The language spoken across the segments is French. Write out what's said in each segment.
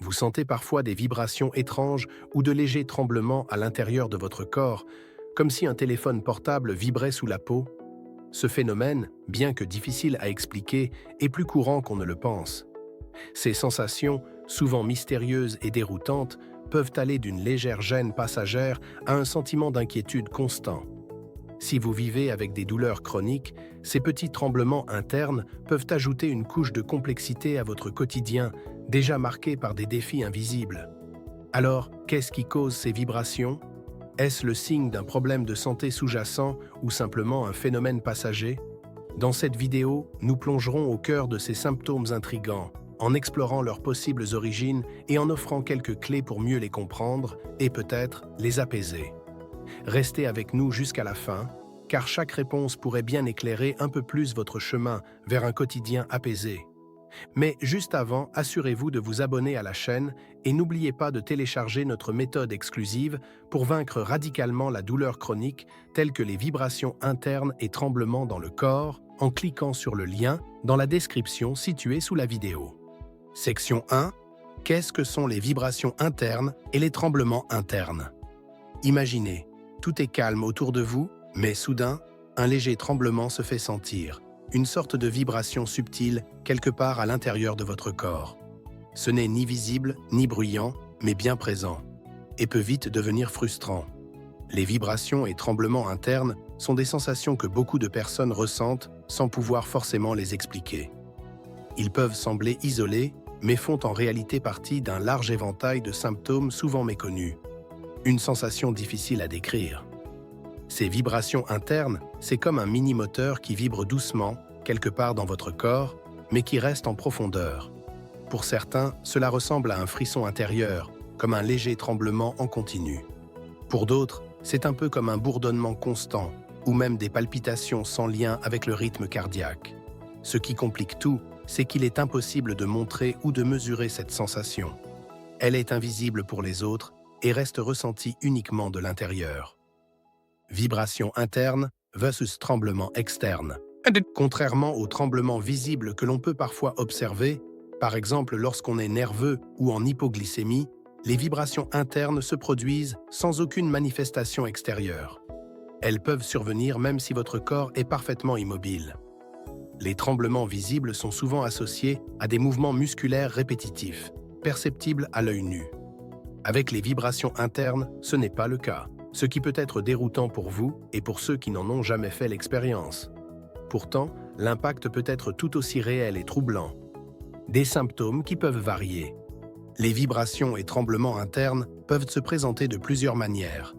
Vous sentez parfois des vibrations étranges ou de légers tremblements à l'intérieur de votre corps, comme si un téléphone portable vibrait sous la peau. Ce phénomène, bien que difficile à expliquer, est plus courant qu'on ne le pense. Ces sensations, souvent mystérieuses et déroutantes, peuvent aller d'une légère gêne passagère à un sentiment d'inquiétude constant. Si vous vivez avec des douleurs chroniques, ces petits tremblements internes peuvent ajouter une couche de complexité à votre quotidien, déjà marqué par des défis invisibles. Alors, qu'est-ce qui cause ces vibrations? Est-ce le signe d'un problème de santé sous-jacent ou simplement un phénomène passager? Dans cette vidéo, nous plongerons au cœur de ces symptômes intrigants, en explorant leurs possibles origines et en offrant quelques clés pour mieux les comprendre et peut-être les apaiser. Restez avec nous jusqu'à la fin, car chaque réponse pourrait bien éclairer un peu plus votre chemin vers un quotidien apaisé. Mais juste avant, assurez-vous de vous abonner à la chaîne et n'oubliez pas de télécharger notre méthode exclusive pour vaincre radicalement la douleur chronique telle que les vibrations internes et tremblements dans le corps en cliquant sur le lien dans la description située sous la vidéo. Section 1. Qu'est-ce que sont les vibrations internes et les tremblements internes? Imaginez, tout est calme autour de vous, mais soudain, un léger tremblement se fait sentir. Une sorte de vibration subtile quelque part à l'intérieur de votre corps. Ce n'est ni visible, ni bruyant, mais bien présent, et peut vite devenir frustrant. Les vibrations et tremblements internes sont des sensations que beaucoup de personnes ressentent sans pouvoir forcément les expliquer. Ils peuvent sembler isolés, mais font en réalité partie d'un large éventail de symptômes souvent méconnus. Une sensation difficile à décrire. Ces vibrations internes, c'est comme un mini-moteur qui vibre doucement, quelque part dans votre corps, mais qui reste en profondeur. Pour certains, cela ressemble à un frisson intérieur, comme un léger tremblement en continu. Pour d'autres, c'est un peu comme un bourdonnement constant, ou même des palpitations sans lien avec le rythme cardiaque. Ce qui complique tout, c'est qu'il est impossible de montrer ou de mesurer cette sensation. Elle est invisible pour les autres et reste ressentie uniquement de l'intérieur. Vibration interne versus tremblement externe. Contrairement aux tremblements visibles que l'on peut parfois observer, par exemple lorsqu'on est nerveux ou en hypoglycémie, les vibrations internes se produisent sans aucune manifestation extérieure. Elles peuvent survenir même si votre corps est parfaitement immobile. Les tremblements visibles sont souvent associés à des mouvements musculaires répétitifs, perceptibles à l'œil nu. Avec les vibrations internes, ce n'est pas le cas, ce qui peut être déroutant pour vous et pour ceux qui n'en ont jamais fait l'expérience. Pourtant, l'impact peut être tout aussi réel et troublant. Des symptômes qui peuvent varier. Les vibrations et tremblements internes peuvent se présenter de plusieurs manières.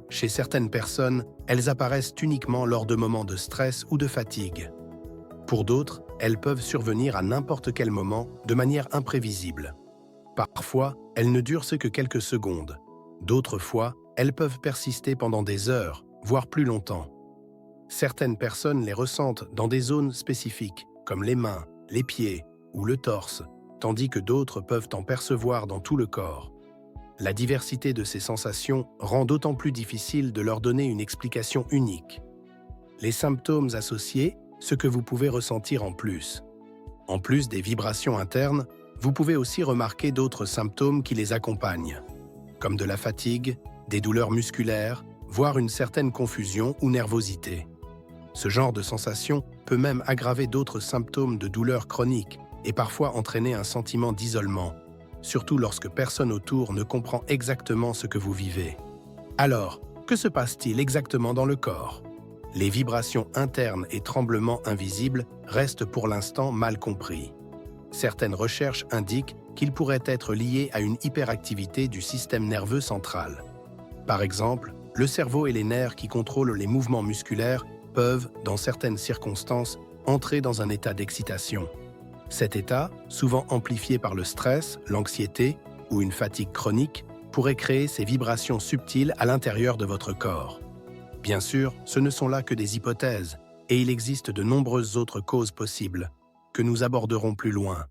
Chez certaines personnes, elles apparaissent uniquement lors de moments de stress ou de fatigue. Pour d'autres, elles peuvent survenir à n'importe quel moment, de manière imprévisible. Parfois, elles ne durent que quelques secondes. D'autres fois, elles peuvent persister pendant des heures, voire plus longtemps. Certaines personnes les ressentent dans des zones spécifiques, comme les mains, les pieds ou le torse, tandis que d'autres peuvent en percevoir dans tout le corps. La diversité de ces sensations rend d'autant plus difficile de leur donner une explication unique. Les symptômes associés, ce que vous pouvez ressentir en plus. En plus des vibrations internes, vous pouvez aussi remarquer d'autres symptômes qui les accompagnent, comme de la fatigue, des douleurs musculaires, voire une certaine confusion ou nervosité. Ce genre de sensation peut même aggraver d'autres symptômes de douleur chronique et parfois entraîner un sentiment d'isolement, surtout lorsque personne autour ne comprend exactement ce que vous vivez. Alors, que se passe-t-il exactement dans le corps? Les vibrations internes et tremblements invisibles restent pour l'instant mal compris. Certaines recherches indiquent qu'ils pourraient être liés à une hyperactivité du système nerveux central. Par exemple, le cerveau et les nerfs qui contrôlent les mouvements musculaires peuvent, dans certaines circonstances, entrer dans un état d'excitation. Cet état, souvent amplifié par le stress, l'anxiété ou une fatigue chronique, pourrait créer ces vibrations subtiles à l'intérieur de votre corps. Bien sûr, ce ne sont là que des hypothèses, et il existe de nombreuses autres causes possibles, que nous aborderons plus loin.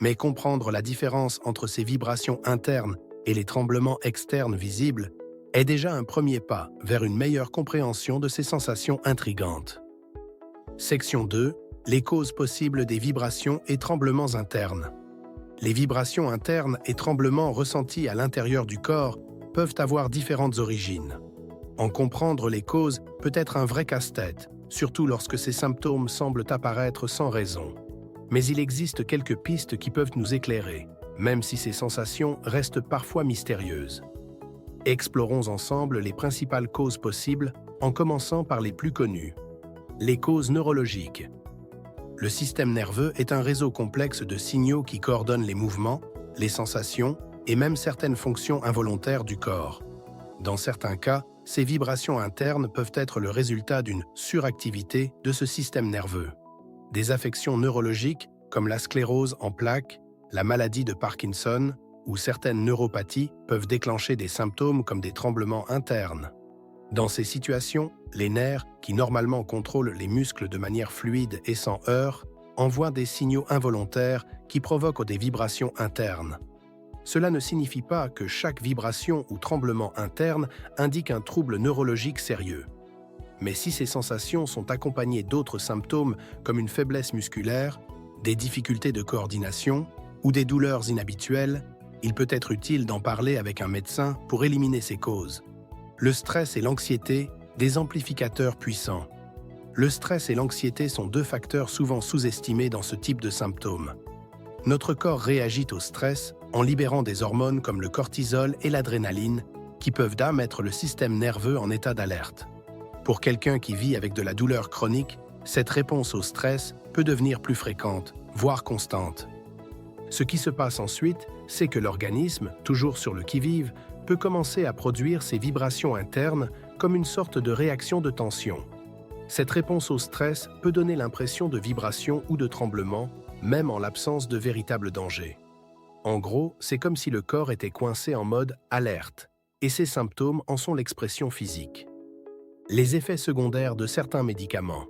Mais comprendre la différence entre ces vibrations internes et les tremblements externes visibles est déjà un premier pas vers une meilleure compréhension de ces sensations intrigantes. Section 2. Les causes possibles des vibrations et tremblements internes. Les vibrations internes et tremblements ressentis à l'intérieur du corps peuvent avoir différentes origines. En comprendre les causes peut être un vrai casse-tête, surtout lorsque ces symptômes semblent apparaître sans raison. Mais il existe quelques pistes qui peuvent nous éclairer, même si ces sensations restent parfois mystérieuses. Explorons ensemble les principales causes possibles, en commençant par les plus connues. Les causes neurologiques. Le système nerveux est un réseau complexe de signaux qui coordonnent les mouvements, les sensations et même certaines fonctions involontaires du corps. Dans certains cas, ces vibrations internes peuvent être le résultat d'une suractivité de ce système nerveux. Des affections neurologiques, comme la sclérose en plaques, la maladie de Parkinson ou certaines neuropathies peuvent déclencher des symptômes comme des tremblements internes. Dans ces situations, les nerfs, qui normalement contrôlent les muscles de manière fluide et sans heurts, envoient des signaux involontaires qui provoquent des vibrations internes. Cela ne signifie pas que chaque vibration ou tremblement interne indique un trouble neurologique sérieux. Mais si ces sensations sont accompagnées d'autres symptômes comme une faiblesse musculaire, des difficultés de coordination ou des douleurs inhabituelles, il peut être utile d'en parler avec un médecin pour éliminer ces causes. Le stress et l'anxiété, des amplificateurs puissants. Le stress et l'anxiété sont deux facteurs souvent sous-estimés dans ce type de symptômes. Notre corps réagit au stress en libérant des hormones comme le cortisol et l'adrénaline qui peuvent mettre le système nerveux en état d'alerte. Pour quelqu'un qui vit avec de la douleur chronique, cette réponse au stress peut devenir plus fréquente, voire constante. Ce qui se passe ensuite, c'est que l'organisme, toujours sur le qui-vive, peut commencer à produire ces vibrations internes comme une sorte de réaction de tension. Cette réponse au stress peut donner l'impression de vibration ou de tremblement, même en l'absence de véritable danger. En gros, c'est comme si le corps était coincé en mode alerte, et ces symptômes en sont l'expression physique. Les effets secondaires de certains médicaments.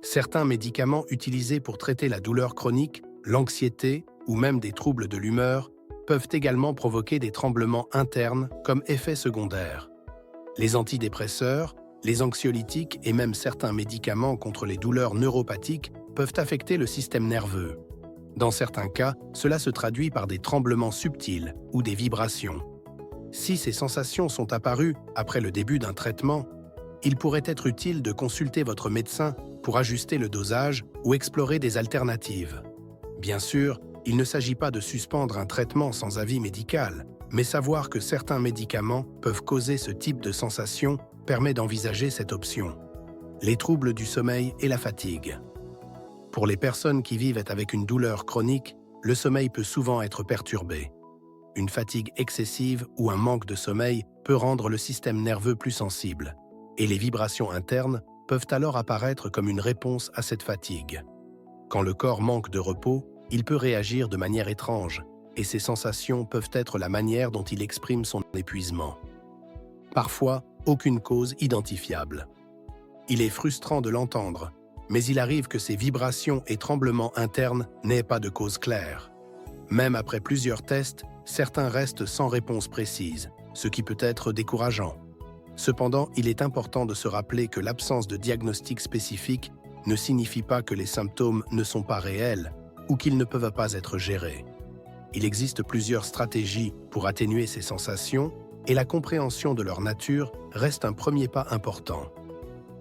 Certains médicaments utilisés pour traiter la douleur chronique, l'anxiété ou même des troubles de l'humeur peuvent également provoquer des tremblements internes comme effet secondaire. Les antidépresseurs, les anxiolytiques et même certains médicaments contre les douleurs neuropathiques peuvent affecter le système nerveux. Dans certains cas, cela se traduit par des tremblements subtils ou des vibrations. Si ces sensations sont apparues après le début d'un traitement, il pourrait être utile de consulter votre médecin pour ajuster le dosage ou explorer des alternatives. Bien sûr, il ne s'agit pas de suspendre un traitement sans avis médical, mais savoir que certains médicaments peuvent causer ce type de sensation permet d'envisager cette option. Les troubles du sommeil et la fatigue. Pour les personnes qui vivent avec une douleur chronique, le sommeil peut souvent être perturbé. Une fatigue excessive ou un manque de sommeil peut rendre le système nerveux plus sensible, et les vibrations internes peuvent alors apparaître comme une réponse à cette fatigue. Quand le corps manque de repos, il peut réagir de manière étrange, et ces sensations peuvent être la manière dont il exprime son épuisement. Parfois, aucune cause identifiable. Il est frustrant de l'entendre, mais il arrive que ces vibrations et tremblements internes n'aient pas de cause claire. Même après plusieurs tests, certains restent sans réponse précise, ce qui peut être décourageant. Cependant, il est important de se rappeler que l'absence de diagnostic spécifique ne signifie pas que les symptômes ne sont pas réels ou qu'ils ne peuvent pas être gérés. Il existe plusieurs stratégies pour atténuer ces sensations et la compréhension de leur nature reste un premier pas important.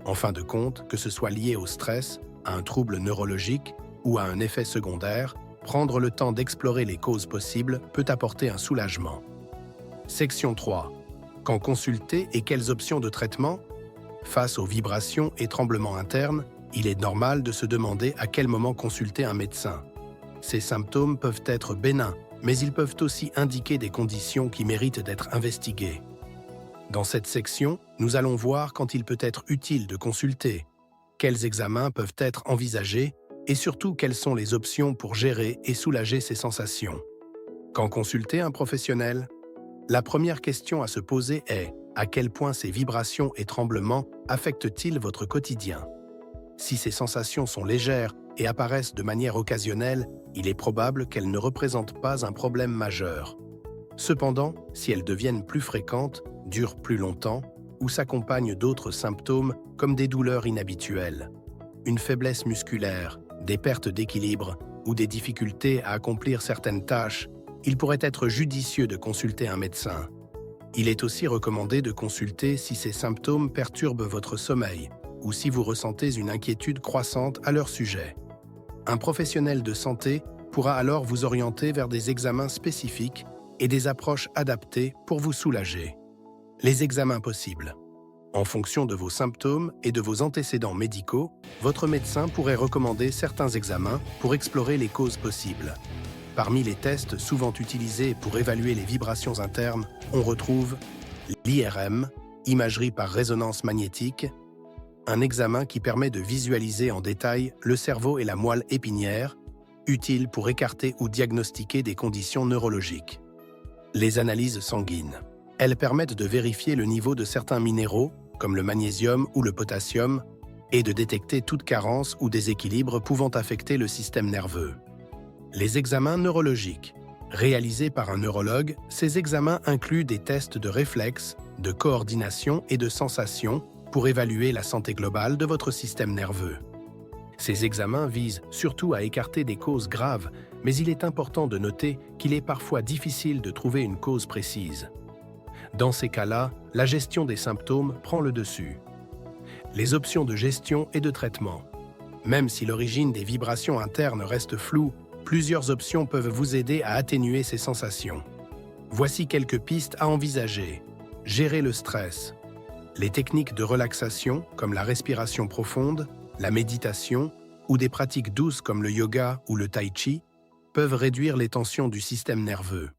En fin de compte, que ce soit lié au stress, à un trouble neurologique ou à un effet secondaire, prendre le temps d'explorer les causes possibles peut apporter un soulagement. Section 3. Quand consulter et quelles options de traitement? Face aux vibrations et tremblements internes, il est normal de se demander à quel moment consulter un médecin. Ces symptômes peuvent être bénins, mais ils peuvent aussi indiquer des conditions qui méritent d'être investiguées. Dans cette section, nous allons voir quand il peut être utile de consulter, quels examens peuvent être envisagés et surtout quelles sont les options pour gérer et soulager ces sensations. Quand consulter un professionnel? La première question à se poser est à quel point ces vibrations et tremblements affectent-ils votre quotidien? Si ces sensations sont légères et apparaissent de manière occasionnelle, il est probable qu'elles ne représentent pas un problème majeur. Cependant, si elles deviennent plus fréquentes, durent plus longtemps, ou s'accompagnent d'autres symptômes comme des douleurs inhabituelles, une faiblesse musculaire, des pertes d'équilibre ou des difficultés à accomplir certaines tâches, il pourrait être judicieux de consulter un médecin. Il est aussi recommandé de consulter si ces symptômes perturbent votre sommeil ou si vous ressentez une inquiétude croissante à leur sujet. Un professionnel de santé pourra alors vous orienter vers des examens spécifiques et des approches adaptées pour vous soulager. Les examens possibles. En fonction de vos symptômes et de vos antécédents médicaux, votre médecin pourrait recommander certains examens pour explorer les causes possibles. Parmi les tests souvent utilisés pour évaluer les vibrations internes, on retrouve l'IRM, imagerie par résonance magnétique, un examen qui permet de visualiser en détail le cerveau et la moelle épinière, utile pour écarter ou diagnostiquer des conditions neurologiques. Les analyses sanguines. Elles permettent de vérifier le niveau de certains minéraux, comme le magnésium ou le potassium, et de détecter toute carence ou déséquilibre pouvant affecter le système nerveux. Les examens neurologiques. Réalisés par un neurologue, ces examens incluent des tests de réflexes, de coordination et de sensation pour évaluer la santé globale de votre système nerveux. Ces examens visent surtout à écarter des causes graves, mais il est important de noter qu'il est parfois difficile de trouver une cause précise. Dans ces cas-là, la gestion des symptômes prend le dessus. Les options de gestion et de traitement. Même si l'origine des vibrations internes reste floue, plusieurs options peuvent vous aider à atténuer ces sensations. Voici quelques pistes à envisager. Gérer le stress. Les techniques de relaxation, comme la respiration profonde, la méditation ou des pratiques douces comme le yoga ou le tai chi, peuvent réduire les tensions du système nerveux.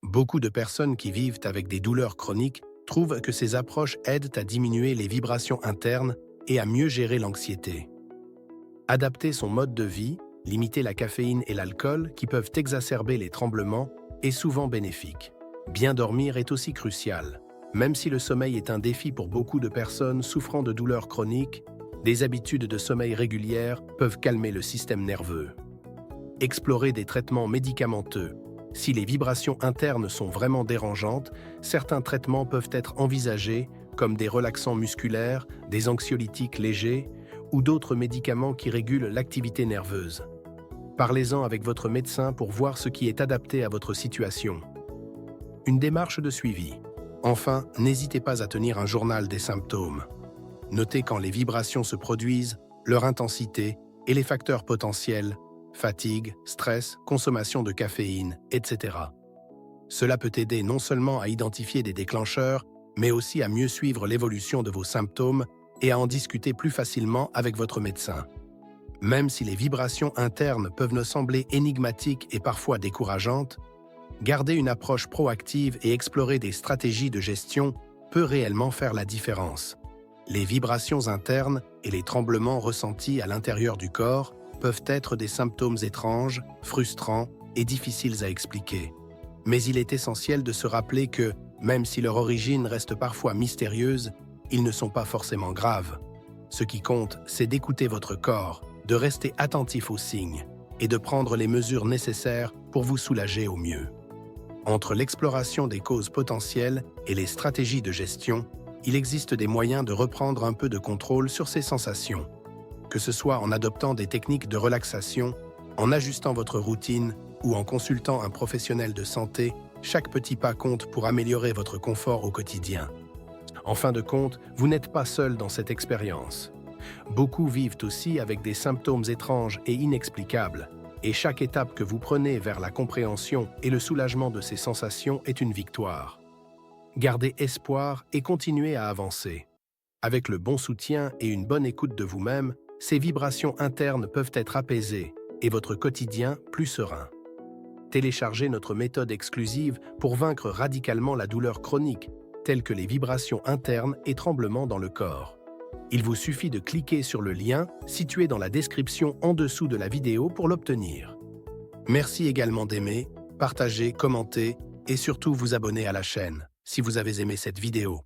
Beaucoup de personnes qui vivent avec des douleurs chroniques trouvent que ces approches aident à diminuer les vibrations internes et à mieux gérer l'anxiété. Adapter son mode de vie, limiter la caféine et l'alcool qui peuvent exacerber les tremblements est souvent bénéfique. Bien dormir est aussi crucial. Même si le sommeil est un défi pour beaucoup de personnes souffrant de douleurs chroniques, des habitudes de sommeil régulières peuvent calmer le système nerveux. Explorer des traitements médicamenteux. Si les vibrations internes sont vraiment dérangeantes, certains traitements peuvent être envisagés, comme des relaxants musculaires, des anxiolytiques légers ou d'autres médicaments qui régulent l'activité nerveuse. Parlez-en avec votre médecin pour voir ce qui est adapté à votre situation. Une démarche de suivi. Enfin, n'hésitez pas à tenir un journal des symptômes. Notez quand les vibrations se produisent, leur intensité et les facteurs potentiels, fatigue, stress, consommation de caféine, etc. Cela peut aider non seulement à identifier des déclencheurs, mais aussi à mieux suivre l'évolution de vos symptômes et à en discuter plus facilement avec votre médecin. Même si les vibrations internes peuvent nous sembler énigmatiques et parfois décourageantes, garder une approche proactive et explorer des stratégies de gestion peut réellement faire la différence. Les vibrations internes et les tremblements ressentis à l'intérieur du corps peuvent être des symptômes étranges, frustrants et difficiles à expliquer. Mais il est essentiel de se rappeler que, même si leur origine reste parfois mystérieuse, ils ne sont pas forcément graves. Ce qui compte, c'est d'écouter votre corps, de rester attentif aux signes et de prendre les mesures nécessaires pour vous soulager au mieux. Entre l'exploration des causes potentielles et les stratégies de gestion, il existe des moyens de reprendre un peu de contrôle sur ces sensations. Que ce soit en adoptant des techniques de relaxation, en ajustant votre routine ou en consultant un professionnel de santé, chaque petit pas compte pour améliorer votre confort au quotidien. En fin de compte, vous n'êtes pas seul dans cette expérience. Beaucoup vivent aussi avec des symptômes étranges et inexplicables, et chaque étape que vous prenez vers la compréhension et le soulagement de ces sensations est une victoire. Gardez espoir et continuez à avancer. Avec le bon soutien et une bonne écoute de vous-même, ces vibrations internes peuvent être apaisées et votre quotidien plus serein. Téléchargez notre méthode exclusive pour vaincre radicalement la douleur chronique, telles que les vibrations internes et tremblements dans le corps. Il vous suffit de cliquer sur le lien situé dans la description en dessous de la vidéo pour l'obtenir. Merci également d'aimer, partager, commenter et surtout vous abonner à la chaîne si vous avez aimé cette vidéo.